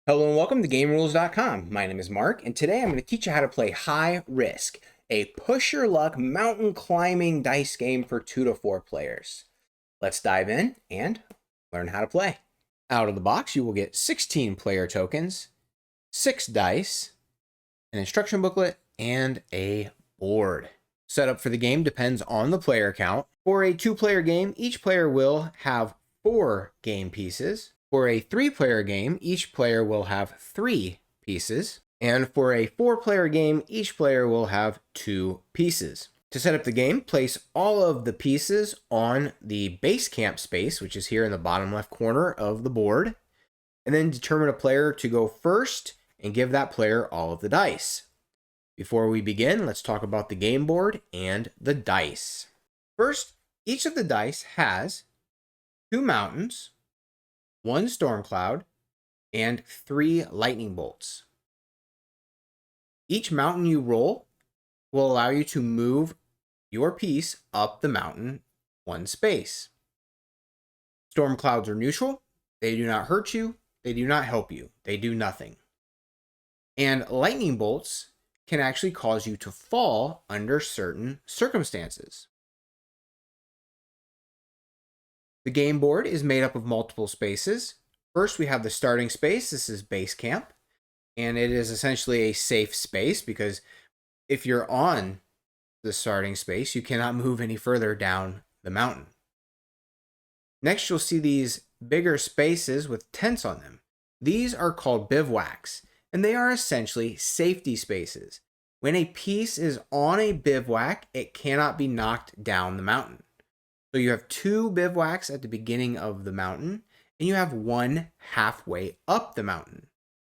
Hello and welcome to GameRules.com. My name is Mark, and today I'm going to teach you how to play High Risk, a push your luck mountain climbing dice game for 2 to 4 players. Let's dive in and learn how to play. Out of the box, you will get 16 player tokens, 6 dice, an instruction booklet, and a board. Setup for the game depends on the player count. For a 2-player game, each player will have 4 game pieces. For a 3-player game, each player will have 3 pieces. And for a 4-player game, each player will have 2 pieces. To set up the game, place all of the pieces on the base camp space, which is here in the bottom left corner of the board, and then determine a player to go first and give that player all of the dice. Before we begin, let's talk about the game board and the dice. First, each of the dice has 2 mountains, 1 storm cloud, and 3 lightning bolts. Each mountain you roll will allow you to move your piece up the mountain 1 space. Storm clouds are neutral. They do not hurt you. They do not help you. They do nothing. And lightning bolts can actually cause you to fall under certain circumstances. The game board is made up of multiple spaces. First, we have the starting space. This is base camp, and it is essentially a safe space because if you're on the starting space, you cannot move any further down the mountain. Next, you'll see these bigger spaces with tents on them. These are called bivouacs, and they are essentially safety spaces. When a piece is on a bivouac, it cannot be knocked down the mountain. So you have 2 bivouacs at the beginning of the mountain, and you have 1 halfway up the mountain.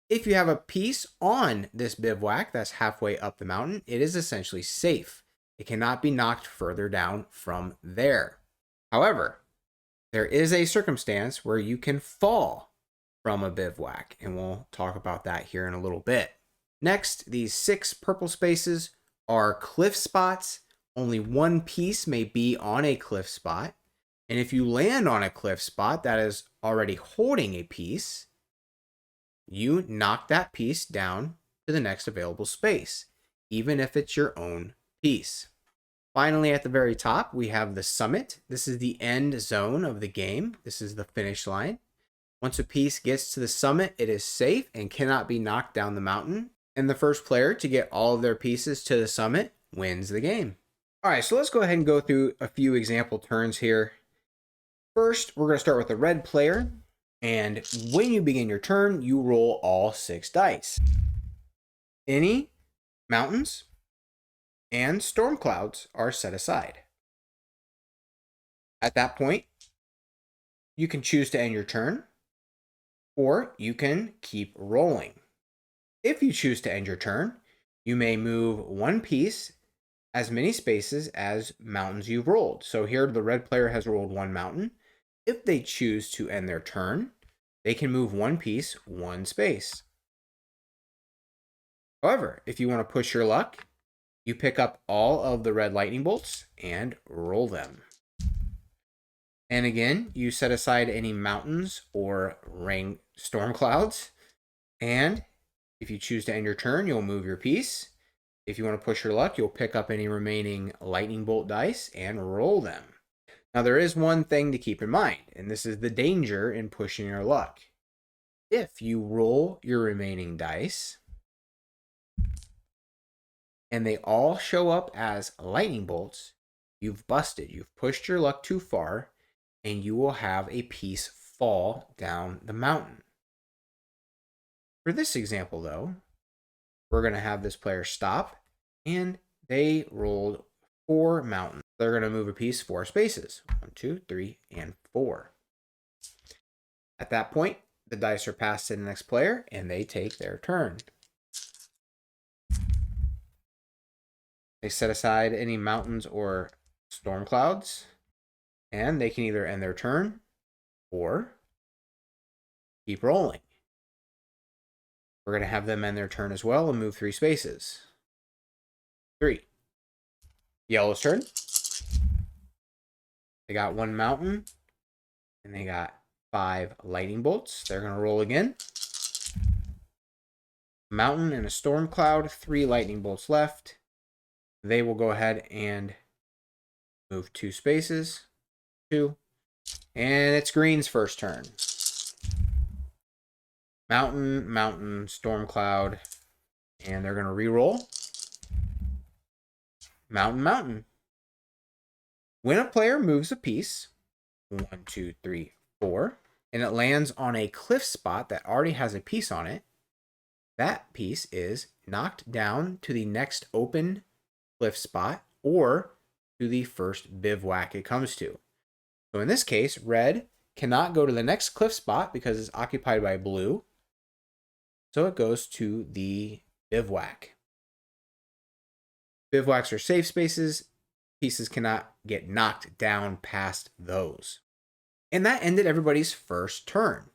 If you have a piece on this bivouac that's halfway up the mountain, it is essentially safe. It cannot be knocked further down from there. However, there is a circumstance where you can fall from a bivouac, and we'll talk about that here in a little bit. Next, these 6 purple spaces are cliff spots. Only 1 piece may be on a cliff spot. And if you land on a cliff spot that is already holding a piece, you knock that piece down to the next available space, even if it's your own piece. Finally, at the very top, we have the summit. This is the end zone of the game. This is the finish line. Once a piece gets to the summit, it is safe and cannot be knocked down the mountain. And the first player to get all of their pieces to the summit wins the game. All right, so let's go ahead and go through a few example turns here. First, we're going to start with the red player. And when you begin your turn, you roll all 6 dice. Any mountains and storm clouds are set aside. At that point, you can choose to end your turn, or you can keep rolling. If you choose to end your turn, you may move 1 piece as many spaces as mountains you've rolled. So here the red player has rolled 1 mountain. If they choose to end their turn, they can move 1 piece 1 space. However, if you want to push your luck, you pick up all of the red lightning bolts and roll them. And again, you set aside any mountains or rain storm clouds. And if you choose to end your turn, you'll move your piece. If you want to push your luck, you'll pick up any remaining lightning bolt dice and roll them. Now, there is one thing to keep in mind, and this is the danger in pushing your luck. If you roll your remaining dice and they all show up as lightning bolts, you've busted. You've pushed your luck too far, and you will have a piece fall down the mountain. For this example, though, we're going to have this player stop, and they rolled 4 mountains. They're going to move a piece 4 spaces. 1, 2, 3, and 4. At that point, the dice are passed to the next player, and they take their turn. They set aside any mountains or storm clouds, and they can either end their turn or keep rolling. We're going to have them end their turn as well and move 3 spaces. 3. Yellow's turn. They got 1 mountain, and they got 5 lightning bolts. They're going to roll again. mountain and a storm cloud, 3 lightning bolts left. They will go ahead and move 2 spaces, 2, and it's green's first turn. Mountain, mountain, storm cloud, and they're going to re-roll. Mountain, mountain. When a player moves a piece, 1, 2, 3, 4, and it lands on a cliff spot that already has a piece on it, that piece is knocked down to the next open cliff spot or to the first bivouac it comes to. So in this case, red cannot go to the next cliff spot because it's occupied by blue. So it goes to the bivouac. Bivouacs are safe spaces. Pieces cannot get knocked down past those. And that ended everybody's first turn.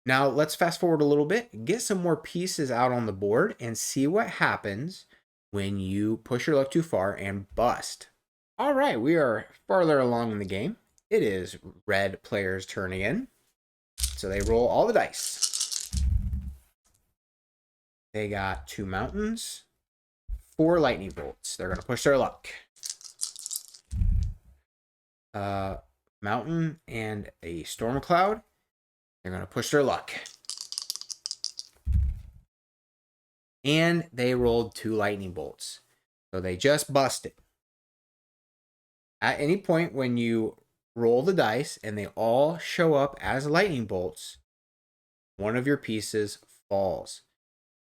Now let's fast forward a little bit, get some more pieces out on the board, and see what happens when you push your luck too far and bust. All right, we are farther along in the game. It is red player's turn again. So they roll all the dice. They got 2 mountains, 4 lightning bolts. They're going to push their luck. Mountain and a storm cloud. They're going to push their luck. And they rolled 2 lightning bolts. So they just busted. At any point when you roll the dice and they all show up as lightning bolts, one of your pieces falls.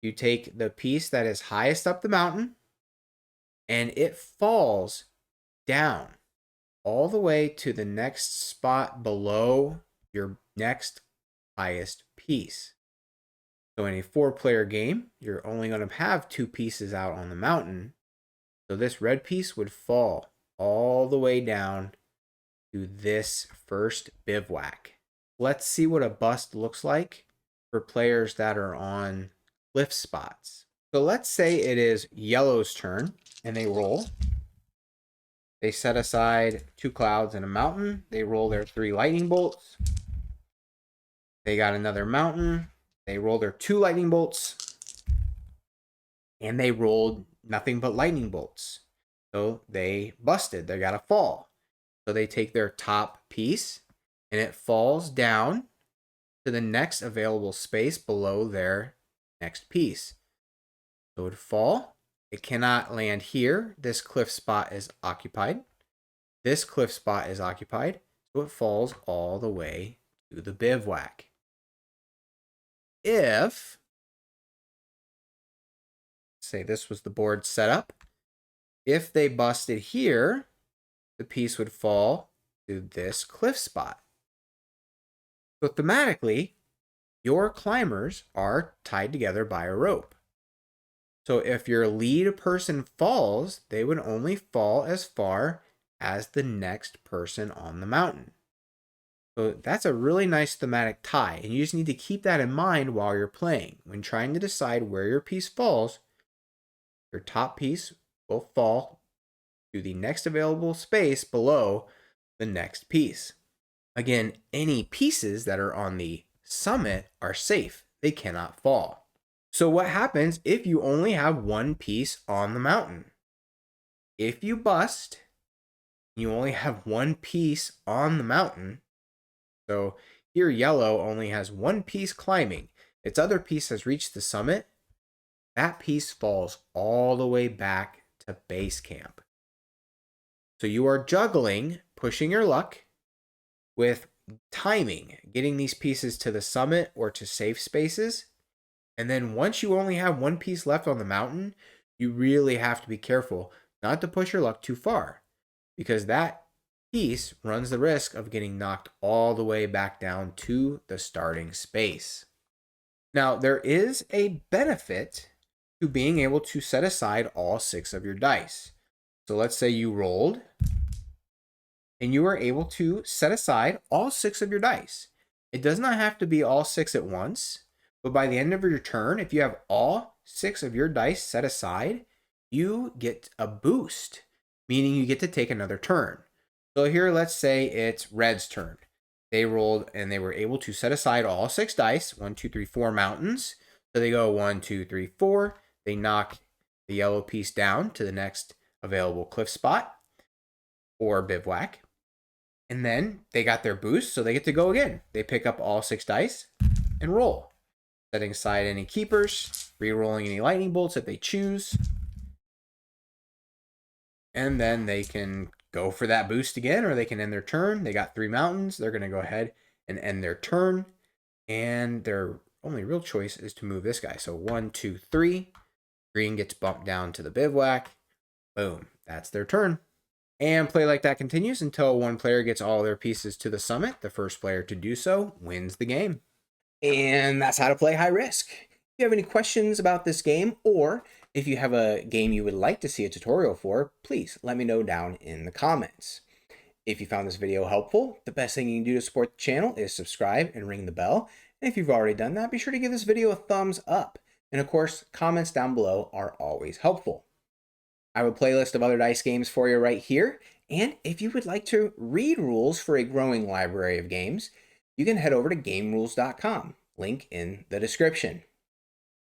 You take the piece that is highest up the mountain and it falls down all the way to the next spot below your next highest piece. So in a 4-player game, you're only going to have 2 pieces out on the mountain. So this red piece would fall all the way down to this first bivouac. Let's see what a bust looks like for players that are on cliff spots. So let's say it is yellow's turn and they roll. They set aside 2 clouds and a mountain. They roll their 3 lightning bolts. They got another mountain. They roll their 2 lightning bolts. And they rolled nothing but lightning bolts. So they busted. They got a fall. So they take their top piece and it falls down to the next available space below their next piece. So it would fall. It cannot land here. This cliff spot is occupied. This cliff spot is occupied. So it falls all the way to the bivouac. If, say this was the board setup, if they busted here, the piece would fall to this cliff spot. So thematically, your climbers are tied together by a rope. So if your lead person falls, they would only fall as far as the next person on the mountain. So that's a really nice thematic tie, and you just need to keep that in mind while you're playing. When trying to decide where your piece falls, your top piece will fall to the next available space below the next piece. Again, any pieces that are on the summit are safe. They cannot fall. So what happens if you only have 1 piece on the mountain? If you bust, you only have 1 piece on the mountain. So here yellow only has 1 piece climbing. Its other piece has reached the summit. That piece falls all the way back to base camp. So you are juggling, pushing your luck with timing, getting these pieces to the summit or to safe spaces. And then once you only have 1 piece left on the mountain, you really have to be careful not to push your luck too far, because that piece runs the risk of getting knocked all the way back down to the starting space. Now, there is a benefit to being able to set aside all 6 of your dice. So let's say you rolled and you are able to set aside all 6 of your dice. It does not have to be all 6 at once, but by the end of your turn, if you have all 6 of your dice set aside, you get a boost, meaning you get to take another turn. So here, let's say it's red's turn. They rolled and they were able to set aside all 6 dice, 1, 2, 3, 4 mountains. So they go 1, 2, 3, 4. They knock the yellow piece down to the next available cliff spot or bivouac. And then they got their boost, so they get to go again. They pick up all 6 dice and roll, setting aside any keepers, re-rolling any lightning bolts that they choose. And then they can go for that boost again, or they can end their turn. They got 3 mountains. They're going to go ahead and end their turn. And their only real choice is to move this guy. So 1, 2, 3. Green gets bumped down to the bivouac. Boom. That's their turn. And play like that continues until one player gets all their pieces to the summit. The first player to do so wins the game. And that's how to play high risk. If you have any questions about this game, or if you have a game you would like to see a tutorial for, please let me know down in the comments. If you found this video helpful, the best thing you can do to support the channel is subscribe and ring the bell. And if you've already done that, be sure to give this video a thumbs up. And of course, comments down below are always helpful. I have a playlist of other dice games for you right here. And if you would like to read rules for a growing library of games, you can head over to gamerules.com, link in the description.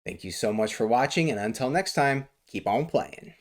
Thank you so much for watching, and until next time, keep on playing.